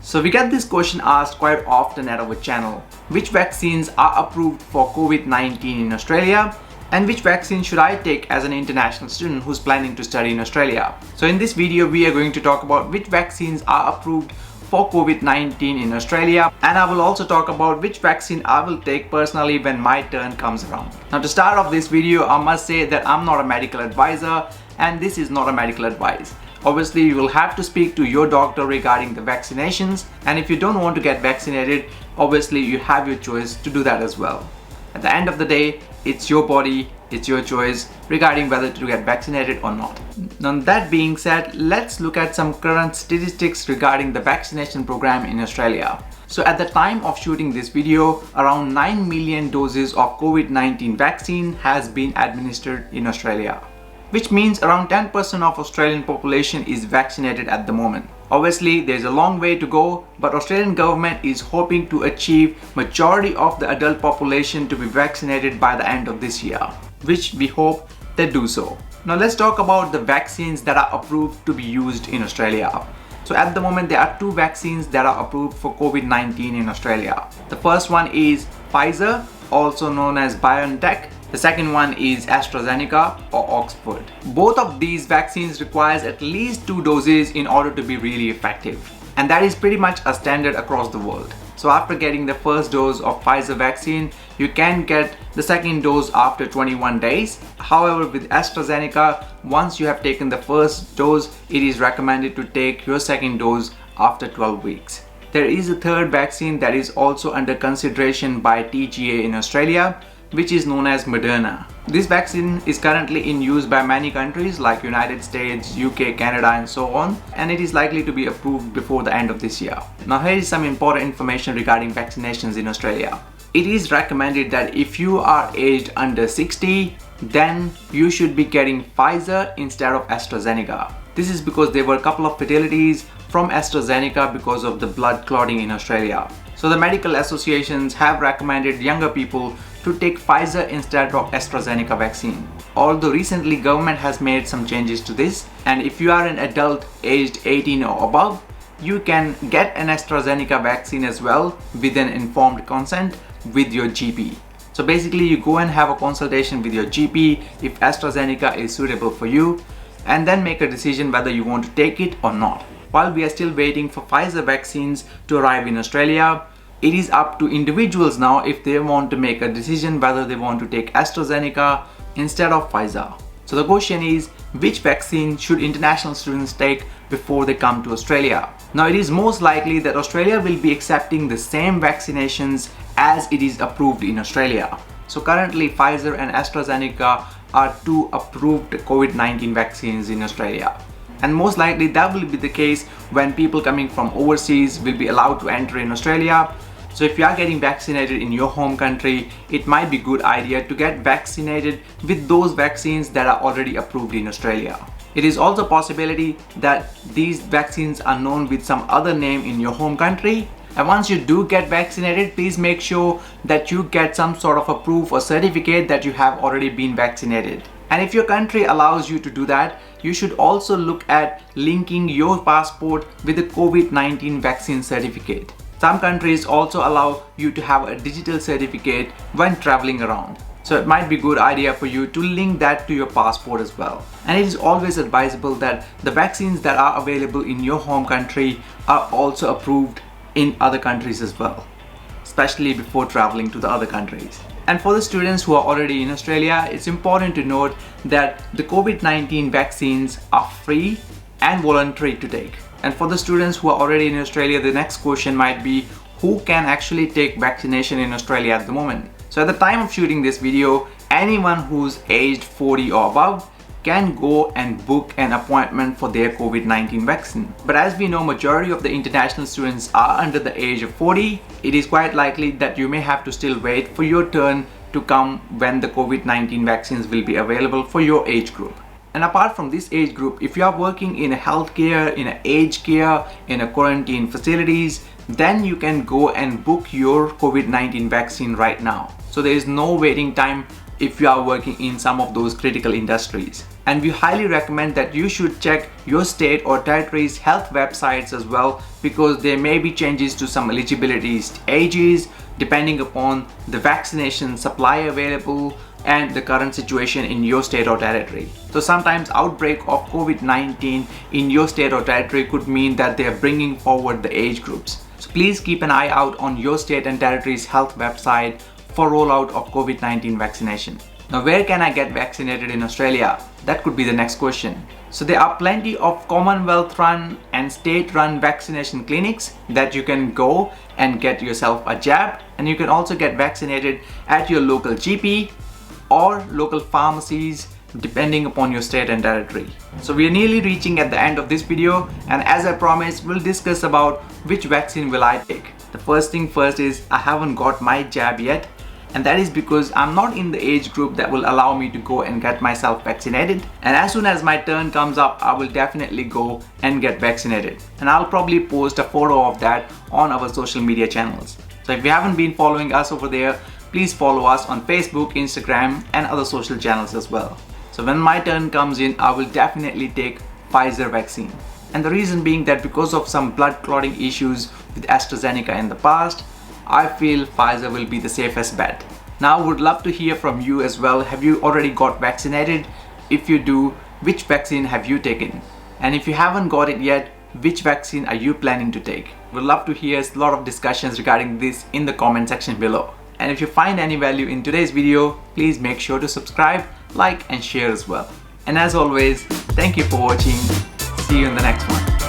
So we get this question asked quite often at our channel. Which vaccines are approved for COVID-19 in Australia? And which vaccine should I take as an international student who's planning to study in Australia? So in this video, we are going to talk about which vaccines are approved for COVID-19 in Australia, and I will also talk about which vaccine I will take personally when my turn comes around. Now to start off this video, I must say that I'm not a medical advisor and this is not a medical advice. Obviously, you will have to speak to your doctor regarding the vaccinations, and if you don't want to get vaccinated, obviously you have your choice to do that as well. At the end of the day, it's your body, it's your choice regarding whether to get vaccinated or not. Now that being said, let's look at some current statistics regarding the vaccination program in Australia. So at the time of shooting this video, around 9 million doses of COVID-19 vaccine has been administered in Australia, which means around 10% of Australian population is vaccinated at the moment. Obviously, there's a long way to go, but Australian government is hoping to achieve majority of the adult population to be vaccinated by the end of this year, which we hope they do so. Now let's talk about the vaccines that are approved to be used in Australia. So at the moment, there are two vaccines that are approved for COVID-19 in Australia. The first one is Pfizer, also known as BioNTech. The second one is AstraZeneca or Oxford. Both of these vaccines requires at least 2 doses in order to be really effective. And that is pretty much a standard across the world. So after getting the first dose of Pfizer vaccine, you can get the second dose after 21 days. However, with AstraZeneca, once you have taken the first dose, it is recommended to take your second dose after 12 weeks. There is a third vaccine that is also under consideration by TGA in Australia, which is known as Moderna. This vaccine is currently in use by many countries like United States, UK, Canada and so on, and it is likely to be approved before the end of this year. Now here is some important information regarding vaccinations in Australia. It is recommended that if you are aged under 60, then you should be getting Pfizer instead of AstraZeneca. This is because there were a couple of fatalities from AstraZeneca because of the blood clotting in Australia. So the medical associations have recommended younger people to take Pfizer instead of AstraZeneca vaccine. Although recently government has made some changes to this, and if you are an adult aged 18 or above, you can get an AstraZeneca vaccine as well with an informed consent with your GP. So basically you go and have a consultation with your GP if AstraZeneca is suitable for you, and then make a decision whether you want to take it or not. While we are still waiting for Pfizer vaccines to arrive in Australia, it is up to individuals now if they want to make a decision whether they want to take AstraZeneca instead of Pfizer. So the question is, which vaccine should international students take before they come to Australia? Now it is most likely that Australia will be accepting the same vaccinations as it is approved in Australia. So currently Pfizer and AstraZeneca are two approved COVID-19 vaccines in Australia. And most likely that will be the case when people coming from overseas will be allowed to enter in Australia. So if you are getting vaccinated in your home country, it might be a good idea to get vaccinated with those vaccines that are already approved in Australia. It is also a possibility that these vaccines are known with some other name in your home country. And once you do get vaccinated, please make sure that you get some sort of a proof or certificate that you have already been vaccinated. And if your country allows you to do that, you should also look at linking your passport with a COVID-19 vaccine certificate. Some countries also allow you to have a digital certificate when traveling around. So it might be a good idea for you to link that to your passport as well. And it is always advisable that the vaccines that are available in your home country are also approved in other countries as well, especially before traveling to the other countries. And for the students who are already in Australia, it's important to note that the COVID-19 vaccines are free and voluntary to take. And for the students who are already in Australia, the next question might be, who can actually take vaccination in Australia at the moment? So at the time of shooting this video, anyone who's aged 40 or above can go and book an appointment for their COVID-19 vaccine. But as we know, majority of the international students are under the age of 40, it is quite likely that you may have to still wait for your turn to come when the COVID-19 vaccines will be available for your age group. And apart from this age group, if you are working in a healthcare, in a aged care, in a quarantine facilities, then you can go and book your COVID-19 vaccine right now. So there is no waiting time if you are working in some of those critical industries. And we highly recommend that you should check your state or territory's health websites as well, because there may be changes to some eligibility ages depending upon the vaccination supply available and the current situation in your state or territory. So sometimes outbreak of COVID-19 in your state or territory could mean that they are bringing forward the age groups. So please keep an eye out on your state and territory's health website for rollout of COVID-19 vaccination. Now, where can I get vaccinated in Australia? That could be the next question. So there are plenty of Commonwealth run and state run vaccination clinics that you can go and get yourself a jab, and you can also get vaccinated at your local GP or local pharmacies depending upon your state and territory. So we are nearly reaching at the end of this video, and as I promised, we'll discuss about which vaccine will I take. The first thing first is I haven't got my jab yet, and that is because I'm not in the age group that will allow me to go and get myself vaccinated. And as soon as my turn comes up, I will definitely go and get vaccinated, and I'll probably post a photo of that on our social media channels. So if you haven't been following us over there, please follow us on Facebook, Instagram and other social channels as well. So when my turn comes in, I will definitely take Pfizer vaccine. And the reason being that because of some blood clotting issues with AstraZeneca in the past, I feel Pfizer will be the safest bet. Now I would love to hear from you as well. Have you already got vaccinated? If you do, which vaccine have you taken? And if you haven't got it yet, which vaccine are you planning to take? We'd love to hear a lot of discussions regarding this in the comment section below. And if you find any value in today's video, please make sure to subscribe, like and share as well. And as always, thank you for watching. See you in the next one.